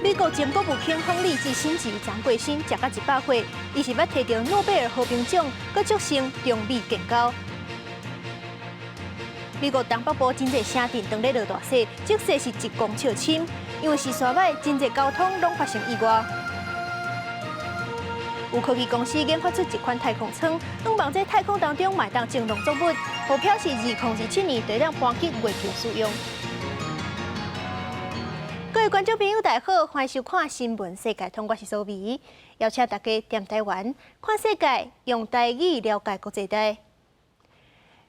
美国前国务卿亨利基辛格张过身食到100岁，伊是要摕到诺贝尔和平奖，佮促成中美建交。美国东北部真侪城镇当咧落大雪，即使是一公尺深，因为是山脉，真侪交通拢发生意外。有科技公司研发出一款太空舱，希望在太空当中卖当种农作物，目标是2027年就让搬去月球使用。各位观众朋友，大家好，欢迎收看《新闻世界通》，我是苏眉，邀请大家踮台湾看世界，用台语了解国际大。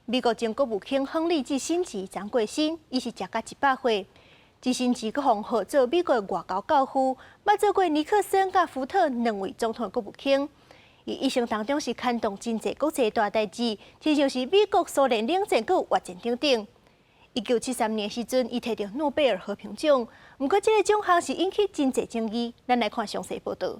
美国前国务卿亨利基辛格张过身，伊是食到100岁。基辛格佮封号做美国外交教父，捌做过尼克森佮福特2位总统的国务卿。伊一生当中是牵动真侪国际大代志，亲像是美国苏联冷战佮越战等等。1973年时阵，伊摕到诺贝尔和平奖，不过这个奖项是引起真侪争议。咱来看详细报道。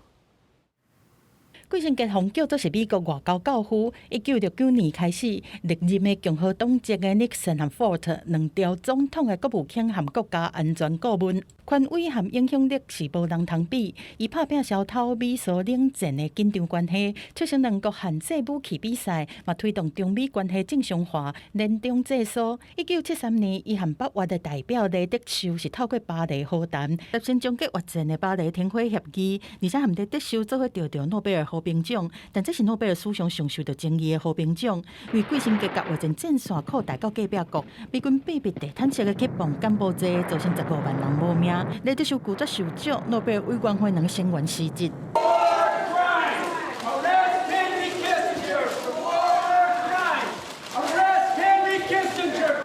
季辛格封叫做是美国外交教父。1969年开始，历任的共和党籍的尼克森和福特2条总统的国务卿和国家安全顾问，权威和影响力是无人通比。伊拍拼消透美苏冷战的紧张关系，促成2国限制武器比赛，嘛推动中美关系正常化，联中制苏。1973年，伊和北约的代表雷德秀是透过巴黎和谈，达成终结越战的巴黎停火协议，而且和雷德秀做伙得到诺贝尔和平奖。但这是诺贝尔史上上受到争议的和平奖，因为季辛格甲越战战线扩大到隔壁国，美军秘密地毯式的去往柬埔寨，造成15万人无命。雷德秀拒绝受奖，诺贝尔委员会2成员辞职。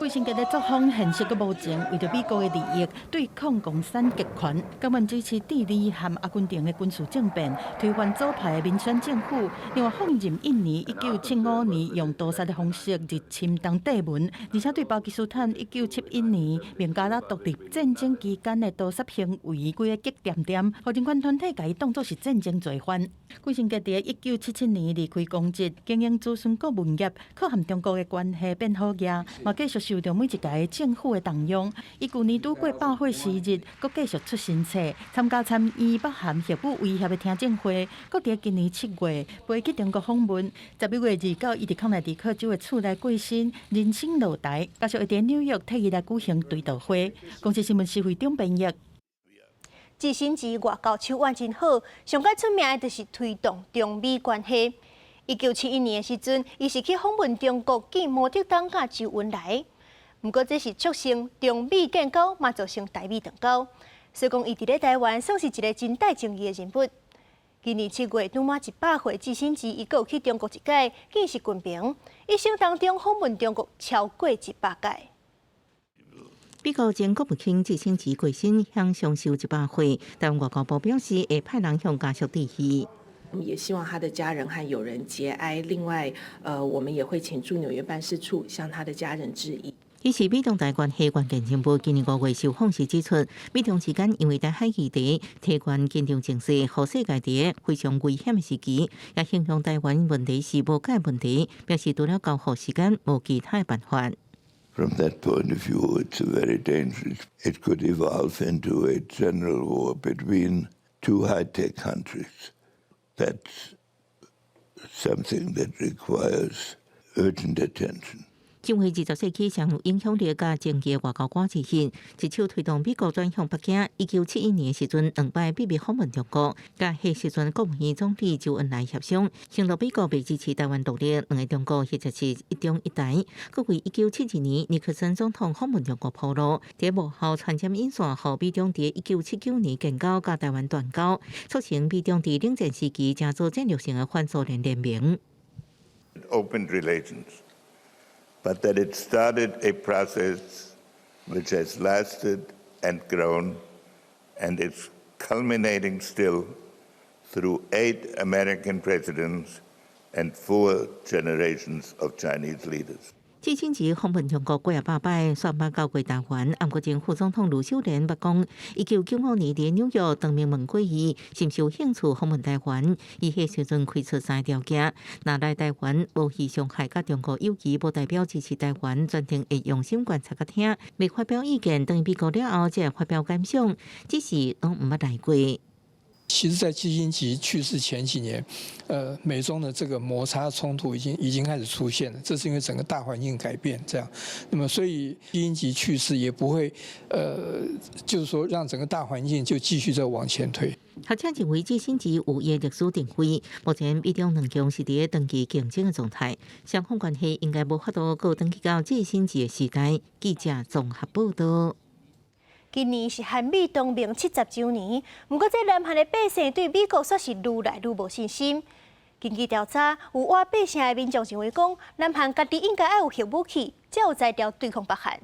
季辛格在作风现实佮无情，为着美国的利益对抗共产极权，根本支持智利和阿根廷的军事政变，推翻左派的民选政府。另外放任印尼1975年用屠杀的方式入侵东帝汶，而且对巴基斯坦1971年孟加拉独立战争期间的屠杀行为几个极点点，互人权团体把伊当作是战争罪犯。季辛格在1977年离开公职，经营子孙国文业，靠和中国的关系变好个，嘛继续受到每一届政府的动用。伊去年拄过100岁生日，阁继续出新册，参与北韩核武威胁的听证会，阁伫今年7月飞去中国访问。11月29，伊伫康乃狄克州的厝内过身，人生落台，家属会伫纽约替伊来举行追悼会。公司新闻社会中编译。基辛格外交手腕真好，上界出名的就是推动中美关系。1971年的时阵，伊是去访问中国见毛泽东甲周恩来。不过这是促成中美建交，嘛造成台美断交。所以讲，伊伫咧台湾算是一个真带争议的人物。今年7月，拄满100岁，基辛格伊阁有去中国一届，见习近平。一生当中访问中国超过100届。美国前国务卿基辛格过身，享享受100岁，但外交部表示会派人向家属致意。我们也希望他的家人和友人节哀。另外，我们也会请驻纽约办事处向他的家人致意。伊是美中台关系关键人物。今年5月受访时指出，美中之间因为台海议题提悬紧张情势，互世界伫非常危险的时期，也形容台湾问题是无解问题，表示除了交互时间，无其他的办法。From that point of view, it's very dangerous. It could evolve into a general war between two high-tech countries. That's something that requires urgent attention. 成为20世纪上有影响力甲争议外交官之一，一手推动美国转向北京。1971年时阵，2摆秘密访问中国，甲迄时阵国务院总理周恩来协商，承诺美国未支持台湾独立，2个中国或者是一中一台。佮为1972年尼克森总统访问中国铺路，伫幕后传染引线，互美中伫1979年建交，甲台湾断交，促成美中伫冷战时期正做战略性的反苏联联名。Open relations. But that it started a process which has lasted and grown, and it's culminating still through 8 American presidents and 4 generations of Chinese leaders. 这星期访问中国几百摆，选拔到过台湾。韩国前副总统卢秀莲捌讲，1995年伫纽约当面问过伊，是毋是有兴趣访问台湾？伊迄时阵开出3条件：若来台湾无去伤害甲中国友谊，无代表支持台湾，专程会用心观察甲听，未发表意见。等美国了后，才发表感想，只是拢毋捌来过。其实，在基辛格去世前几年，美中的这个摩擦冲突已经开始出现了。这是因为整个大环境改变，这样。那么，所以基辛格去世也不会，就是说让整个大环境就继续再往前推。学者认为基辛格有伊历史定位，目前美中两强是伫咧长期竞争的状态，双方关系应该无法度搁登去到基辛格的时代。记者综合报道。今年是韩美同盟70周年，不过这南韩的百姓对美国却是愈来愈无信心。根据调查，有活百姓的民众认为讲，南韩家己应该要有核武器，才有才调对抗北韩。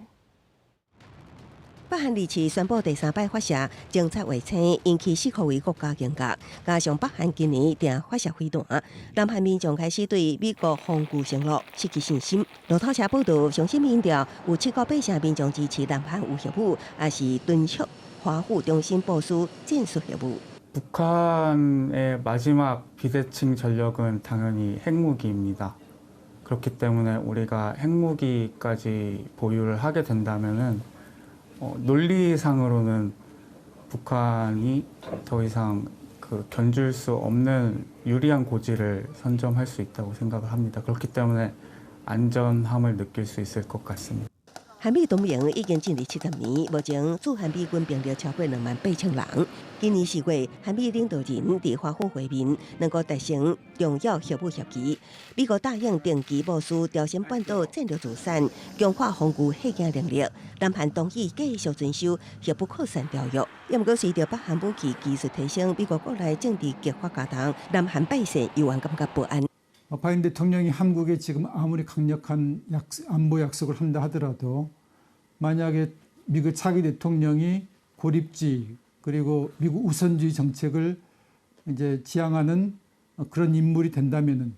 北韩二次宣布第3摆发射侦察卫星，引起4个位国家惊觉。加上北韩今年定发射飞弹，南韩民众开始对美国防御承诺失去信心。路透社报道，相信民调有7个百姓民众支持南韩有核武，也是敦促华府中心部署战术核武。 북한의 마지막 비대칭 전력은 당연히 핵무기입니다. 그렇기 때문에 우리가 핵무기까지 보유를 하게 된다면은 논리상으로는 북한이 더 이상 견줄 수 없는 유리한 고지를 선점할 수 있다고 생각을 합니다. 그렇기 때문에 안전함을 느낄 수 있을 것 같습니다. 韩美同盟已经建立70年，目前驻韩美军兵力超过28000人。今年4月，韩美领导人伫华府会面，能够达成重要核武协议。美国答应定期部署朝鲜半岛战略资产，强化防御核武能力。南韩同意继续遵守核不扩散条约。也毋过，随着北韩武器技术提升，美国国内政治激化加重，南韩百姓依然感觉不安。 바이든 대통령이 한국에 지금 아무리 강력한 안보 약속을 한다 하더라도 만약에 미국 차기 대통령이 고립주의 그리고 미국 우선주의 정책을 이제 지향하는 그런 인물이 된다면은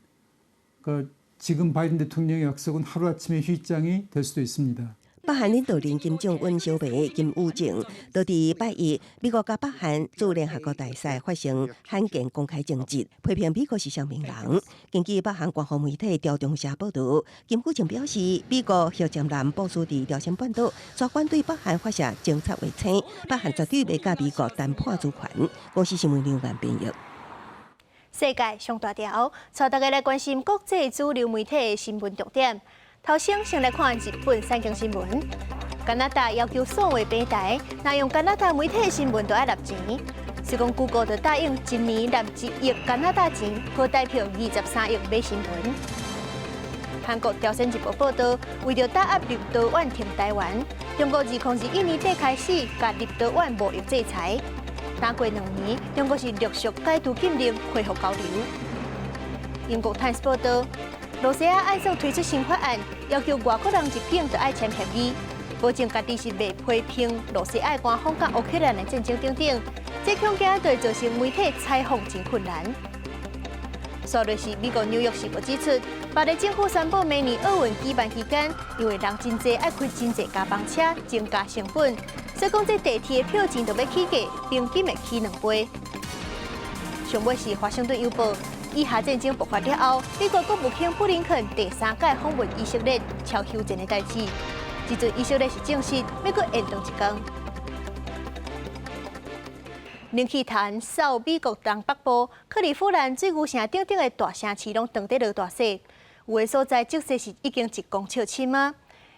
그러니까 지금 바이든 대통령의 약속은 하루아침에 휘장이 될 수도 있습니다. 北韩领导人金正恩小妹金宇正，就伫拜一，美国甲北韩驻联合国大使发生罕见公开争执，批评美国是小名人。根据北韩官方媒体朝中社报道，金宇正表示，美国核战舰部署伫朝鲜半岛，专反对北韩发射侦察卫星，北韩绝对袂甲美国单破主权。公司新闻刘安编译。世界上大条，带大家来关心国际主流媒体的新闻重点。 头先来看日本三更新闻，加拿大要求所有平台，若用加拿大媒体新闻都要纳钱。是讲 Google 就答应今年纳1亿加拿大钱，可代表23亿买新闻。韩国朝鲜日报报道，为着打压立陶宛停台湾，中国2021年底开始甲立陶宛贸易制裁。打过2年，中国是陆续解除禁令，恢复交流。英国 Times 报道。 罗西亚爱想推出新法案，要求外国人入境都爱签协议，保证家己是袂批评罗西亚官方甲乌克兰的战争等等。这恐惊对造成媒体采访真困难。所瑞是美国纽约时报指出，巴黎政府宣布明年奥运举办期间，因为人真济，爱开真济加班车，增加成本，所以讲这地铁的票钱就要起价，平均会起2倍。上尾是华盛顿邮报。 以下战争爆发了后，美国国务卿布林肯第3届访问以色列，超休战的代志。这阵以色列是证实美国延长1天。冷气团扫美国东北部，克利夫兰水牛城顶的大城市拢冻得落大雪，有的所在即使是已经1公尺深啊。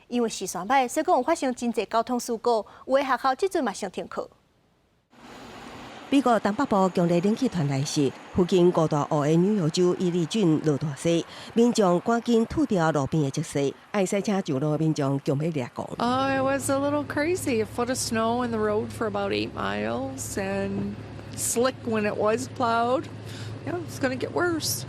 因为视线歹，所以讲有发生真侪交通事故，有的学校即阵嘛上停课。 美国东北部强烈冷气团来袭，附近5大湖的纽约州伊利郡落大雪，民众赶紧吐掉路边的积雪，爱赛车上路的民众强要掠讲。Oh, it was a little crazy. A foot of snow in the road for about 8 miles, and slick when it was plowed. Yeah, it's going to get worse.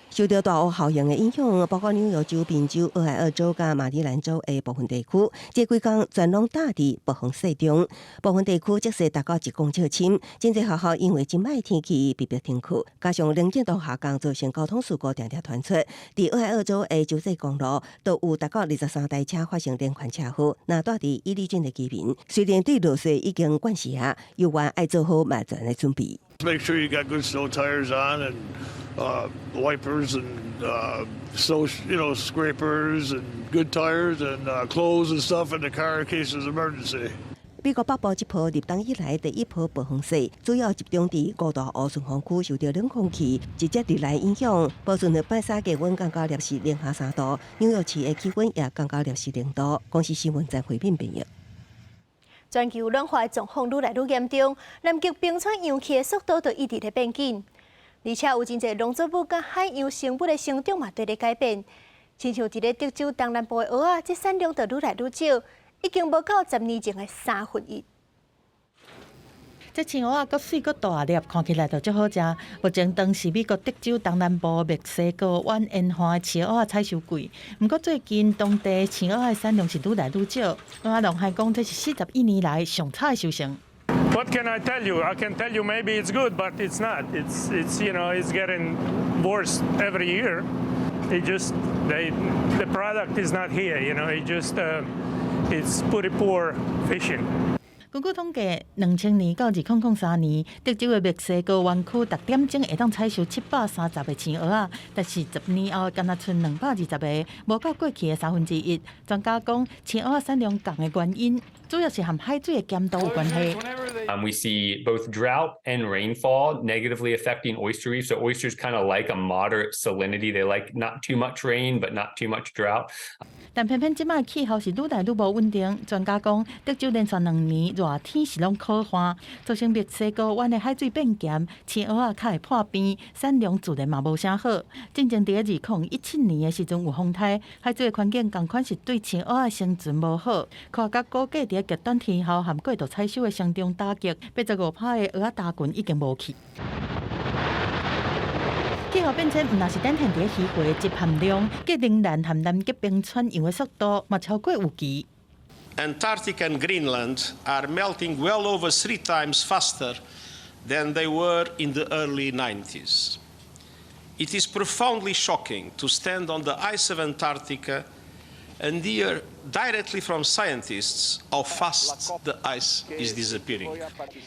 受到大雾效应的影响，包括纽约州、宾州、俄亥俄州甲马里兰州的部分地区，这几天全拢大伫暴风雪中，部分地区积雪达到1公尺深。真侪学校因为今摆天气被迫停课，加上能见度下降，造成交通事故常常传出。伫俄亥俄州的州际公路，都有达到23台车发生连环车祸。那住伫伊利郡的居民，虽然对落雪已经惯习啊，犹原爱做好万全的准备。Make sure you got good snow tires on and wipers and snow, scrapers and good tires and clothes and stuff in the car in case there's an emergency. 美国北部这波入冬以来第一波暴风雪，主要集中伫高大乌顺风区，受到冷空气直接入来影响。波士顿拜三气温降到摄氏-3度，纽约市的气温也降到摄氏0度。公司新闻站回应评论。全球暖化的状况愈来愈严重，南极冰川扬起的速度就一直在变紧，而且有真侪农作物甲海洋生物的生长嘛，在咧改变。亲像伫咧德州东南部的蚵仔，这产量就愈来愈少，已经无到10年前的1/3。这青蚵仔搁水搁大粒，看起来就足好食。目前当时美国德州东南部墨西哥湾沿岸的青蚵仔采收季，不过最近当地青蚵仔产量是愈来愈少。阿龙海讲，这是41年来上差的收成。What can I tell you? I can tell you maybe it's good, but it's not. It's it's getting worse every year. The product is not here. It's pretty poor fishing. 根据统计，2000年到2003年，德州的墨西哥湾区特点钟会当采收730个青蚵仔，但是10年后，敢若剩220个，无到过去的1/3。专家讲，青蚵仔产量降的原因，主要是和海水的咸度有关系。We see both drought and rainfall negatively affecting oyster reefs. So oysters kind of like a moderate salinity. They like not too much rain, but not too much drought. 但偏偏即摆气候是愈来愈无稳定。专家讲，德州连续2年热天是拢可旱，造成墨西哥湾的海水变咸，青蚵仔较会破边，产量自然嘛无啥好。真正伫咧2017年的时阵有风台，海水的环境同款是对青蚵仔生存无好，科学家估计伫咧极端天候和过度采收的相中打击，85%的蚵仔大群已经无去。气候变迁唔但是展现伫鱼货的集含量，计仍然和南极冰川扬的速度嘛超过预期。Antarctica and Greenland are melting well over 3 times faster than they were in the early 90s. It is profoundly shocking to stand on the ice of Antarctica and hear directly from scientists how fast the ice is disappearing.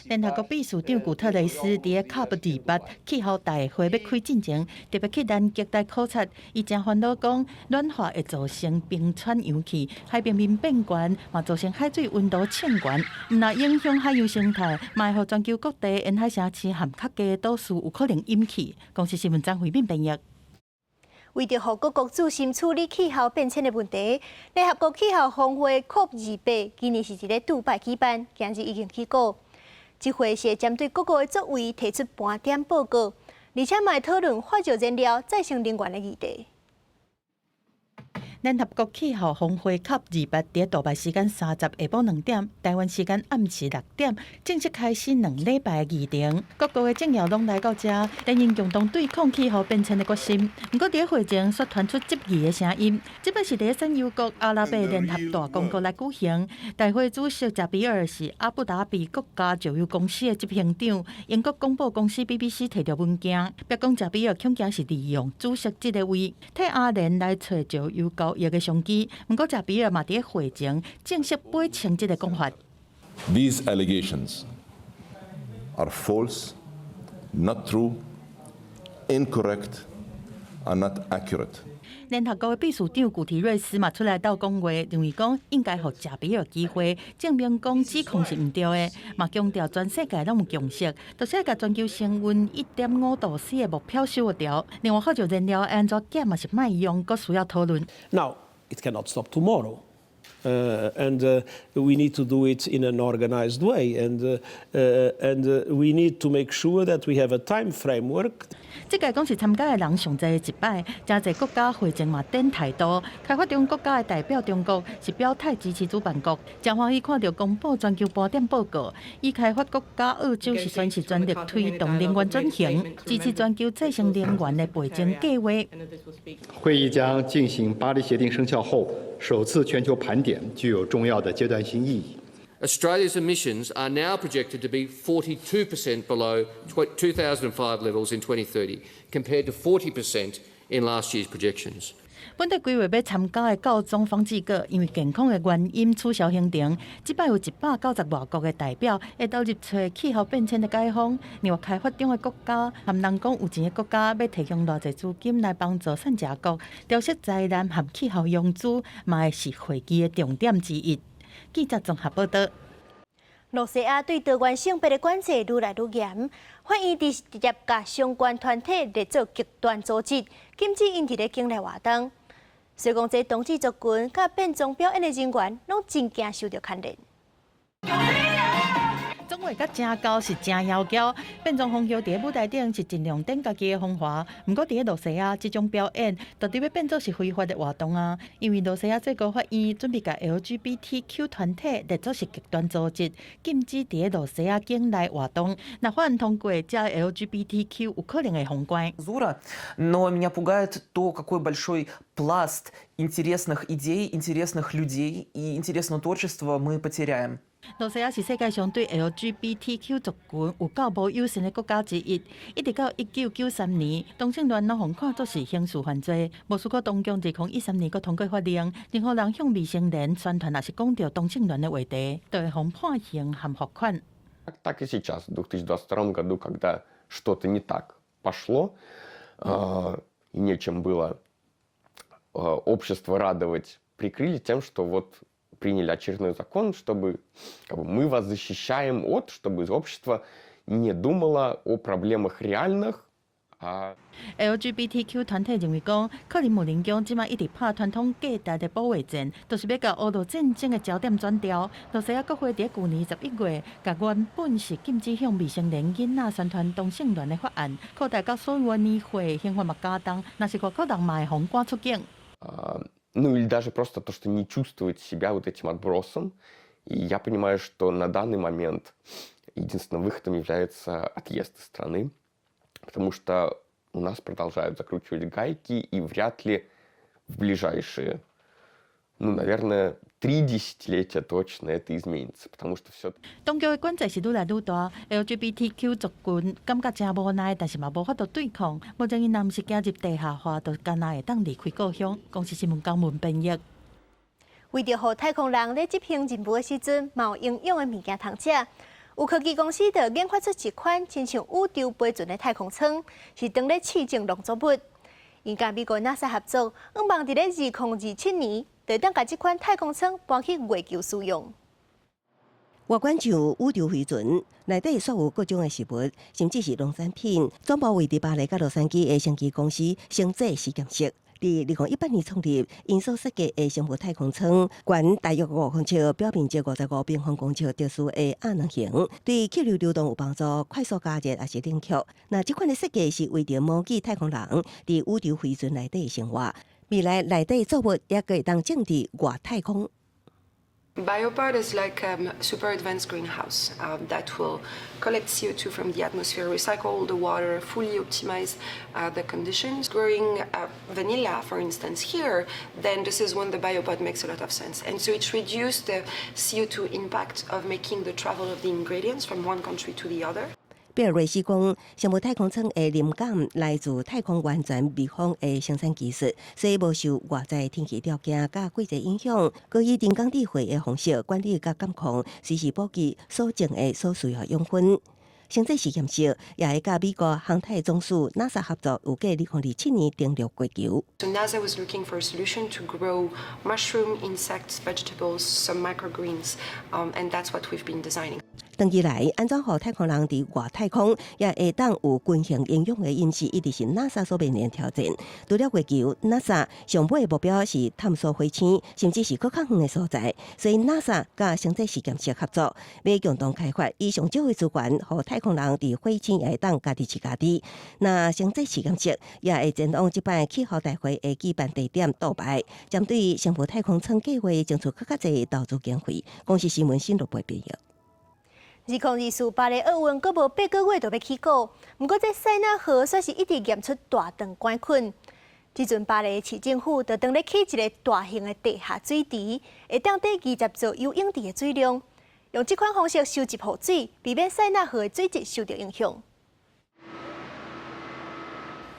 联合国秘书长古特雷斯伫咧COP28气候大会要开进前，特别去南极来考察，伊正烦恼讲，暖化会造成冰川扬起，海平面变悬，嘛造成海水温度升悬，唔但影响海洋生态，嘛会互全球各地沿海城市和较低的岛屿有可能淹起。公司新闻张慧敏编译。为着互各国注心处理气候变迁的问题，联合国气候峰会 COP28今年是伫咧杜拜举办，今日已经起稿。这回是针对各国的作为提出盘点报告，而且嘛会讨论化石燃料、再生能源的议题。联合国气候峰会 COP28伫杜拜时间30下晡2点，台湾时间暗时6点，正式开始2礼拜的议程。各国的政要拢来到这，展现共同对抗气候变迁的决心。不过，伫会前却传出质疑的声音。这摆是伫产油国阿拉伯联合大公国来举行。大会主席贾比尔是阿布达比国家石油公司的执行长。英国广播公司 BBC 摕到文件，表讲贾比尔恐惊是利用主席这个位，替阿联来找石油交易的商机。不过，贾比尔嘛伫会前正式驳斥这个讲法。These allegations are false, not true, incorrect, and not accurate. 联合国的秘书长古提瑞斯嘛出来斗讲话，认为讲应该互贾比尔机会证明讲指控是毋对的，嘛强调全世界拢有共识，就是甲全球升温1.5°C 的目标守掉。另外，化石燃料安怎减嘛是卖用，阁需要讨论。Now it cannot stop tomorrow, and we need to do it in an organized way, and we need to make sure that we have a time framework. 这届讲是参加的人上侪一摆，真侪国家会前嘛展态度。开发中国家的代表中国是表态支持主办国，真欢喜看到公布全球波点报告，以开发国家澳洲是算是全力推动能源转型，支持全球再生能源的倍增计划。会议将进行巴黎协定生效后首次全球盘点，具有重要的阶段性意义。 Australia's emissions are now projected to be 42% below 2005 levels in 2030, compared to 40% in last year's projections. 本地规划要参加的教宗方济各，因为健康的原因取消行程。即摆有190外国的代表会到入找气候变迁的解放，让开发中的国家和人讲有钱的国家要提供偌济资金来帮助产食国调适灾难和气候融资，嘛会是会议的重点之一。记者综合报道。罗西亚对台湾性别的管制愈来愈严，反映直接甲相关团体列做极端组织，禁止因伫咧境内活动。所以讲，这同志族群甲变装表演的人员，拢真惊受到牵连。总话甲真高是真妖娇，变装风球伫舞台顶是尽量展家己的风华。毋过伫咧罗西亚，即种表演到底要变做是非法的活动啊！因为罗西亚最高法院准备甲 LGBTQ 团体列作是极端组织，禁止伫咧罗西亚境内活动。若法案通过，这 LGBTQ 有可能会封关。Но меня пугает то, какой большой пласт интересных идей, интересных людей и интересного творчества мы потеряем. 罗西亚是世界上对 LGBTQ 族群有较无友善的国家之一，一直到1993年，同性恋拢互看作是刑事犯罪。无输过东京2013年，佮通过法令，任何人向未成年宣传也是讲到同性恋的话题，都会互判刑和罚款。Так и сейчас, в 2022 году, когда что-то не так пошло, и нечем было общество радовать, прикрыли тем, что вот приняли очередной закон, чтобы мы вас защищаем от, чтобы общество не думало о проблемах реальных. LGBTQ 团体认为讲，克林姆林宫即摆一直拍传统价值的保卫战，就是要甲俄罗战争的焦点转调。罗西亚国会伫去年11月，甲原本是禁止向未成年囡仔宣传同性恋的法案，扩大到所有年岁，刑罚嘛加重，若是外国人嘛会互赶出境。Ну или даже просто то, что не чувствовать себя вот этим отбросом. И я понимаю, что на данный момент единственным выходом является отъезд из страны, потому что у нас продолжают закручивать гайки, и вряд ли в ближайшие, наверное, 3 десятилетия точно это изменится, потому что все. 当局的管制是愈来愈大 ，LGBTQ 族群感觉真无奈，但是嘛无法度对抗。目前因若毋是加入地下化，就干那会当离开故乡。公司新闻江文编译。为着互太空人咧执行任务的时阵，嘛有应用的物件通食。有科技公司就研发出一款亲像宇宙飞船的太空舱，是当咧试种农作物。因甲美国 NASA 合作，希望伫咧2027年，就当甲这款太空舱搬去月球使用。外观像宇宙飞船，内底所有各种的食物，甚至是农产品，总部位伫巴黎甲洛杉矶的相机公司生制实验室。伫2018年创立，因所设计的生物太空舱，悬大约5公尺，表面积55平方公尺，特殊的亚能型，对气流流动有帮助，快速加热也是冷却。那这款的设计是为着模拟太空人伫宇宙飞船内底生活，未来内底作物也可以当种伫外太空。Biopod is like a super advanced greenhouse that will collect CO2 from the atmosphere, recycle all the water, fully optimize the conditions. Growing vanilla, for instance, here, then this is when the biopod makes a lot of sense. And so it reduces the CO2 impact of making the travel of the ingredients from one country to the other. 比尔瑞斯讲，生物太空舱的灵感来自太空完全密封的生产技术，所以无受外在天气条件甲季节影响，可以人工智慧的方式管理甲监控，随时补给所种的所需要养分。星际实验室也会甲美国航太总署 NASA 合作，有计2027年登陆月球。So NASA was looking for a solution to grow mushroom, insects, vegetables, some microgreens, and that's what we've been designing. 长期来，安怎让太空人伫外太空也会当有均衡营养的饮食，一直是 NASA 所面临挑战。除了月球 ，NASA 上尾的目标是探索火星，甚至是更较远的所在。所以 NASA 甲星际实验室合作，要共同开发以上少的资源，让太空人伫火星也会当家己饲家己。那星际实验室也会前往即摆气候大会的举办地点杜拜，针对升赴太空舱计划争取更较侪投资经费。公司新闻新闻报道。2024巴黎奥运阁无8个月就要起稿，不过这塞纳河算是一直验出大肠杆菌。即阵巴黎市政府就当咧起一个大型的地下水池，会当底20座游泳池的水量，用这款方式收集雨水，避免塞纳河的水质受到影响。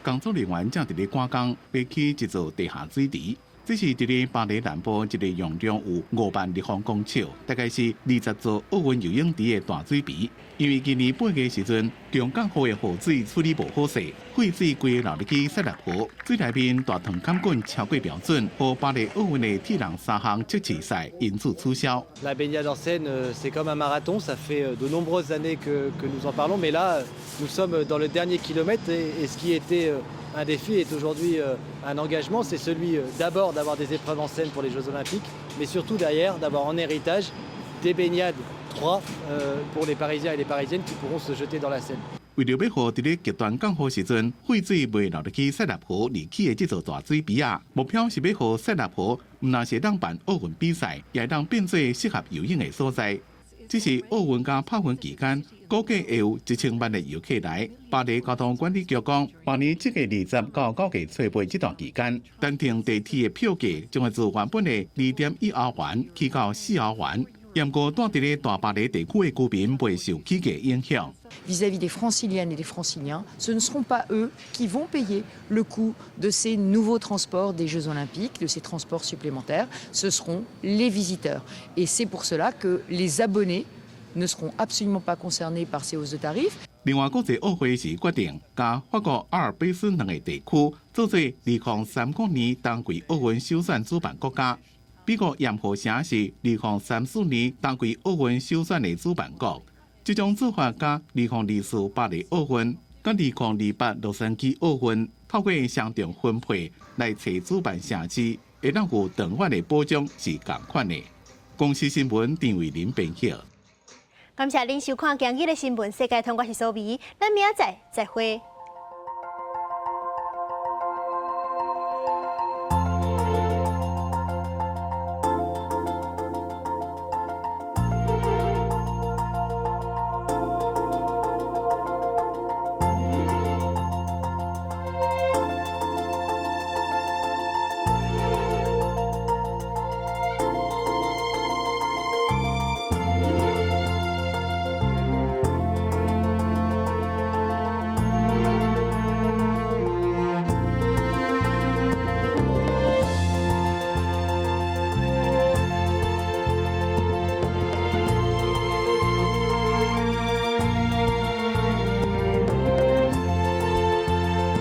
工作人员正伫咧赶工，要起一座地下水池。这是伫咧巴黎南部一个容量有5万立方公尺，大概是20座奥运游泳池的大水池。因为今年8月时阵，中港河的雨水处理无好势，废水规流入去塞纳河，水内面大肠杆菌超过标准，和巴黎奥运的铁人3项测试赛因此取消。La baignade en Seine, c'est comme un marathon. Ça fait de nombreuses années que nous en parlons, mais là, nous sommes dans le dernier kilomètre et ce qui était un défi est aujourd'hui un engagement. C'est celui d'abord d'avoir des épreuves en Seine pour les Jeux Olympiques, mais surtout derrière d'avoir en héritage des baignades 3 pour les Parisiens et les Parisiennes qui pourront se jeter dans la Seine. 为了要让伫咧极端降雨时阵，废水袂流入去塞纳河离起的这座大水池啊，目标是要让塞纳河唔但是当办奥运比赛，也会当变做适合游泳的所在。只是奥运加泡温期间，估计会有1000万的游客来。巴黎交通管理局讲，明年7月20到9月初8这段期间，单程地铁的票价将会自原本的2.1欧元起到4欧元。不过，住伫咧大巴黎地区的居民未受起价影响。Vis-à-vis des Franciliennes et des Franciliens, ce ne seront pas eux qui vont payer le coût de ces nouveaux transports des Jeux Olympiques, de ces transports supplémentaires. Ce seront les visiteurs. Et c'est pour cela que les abonnés ne seront absolument pas concernés par ces hausses de tarifs. 另外，国际奥会时决定，甲法国阿尔卑斯2个地区做做2035年冬季奥运首选主办国家。美国盐湖城是2034年冬季奥运首选的主办国。这种做法甲2024巴黎奥运、甲2028洛杉矶奥运透过相同分配来找主办城市，会让有长远的保障是同款的。公司新闻郑伟林编辑。感谢您收看今日的新闻，世界通我是苏眉，咱明仔载再会。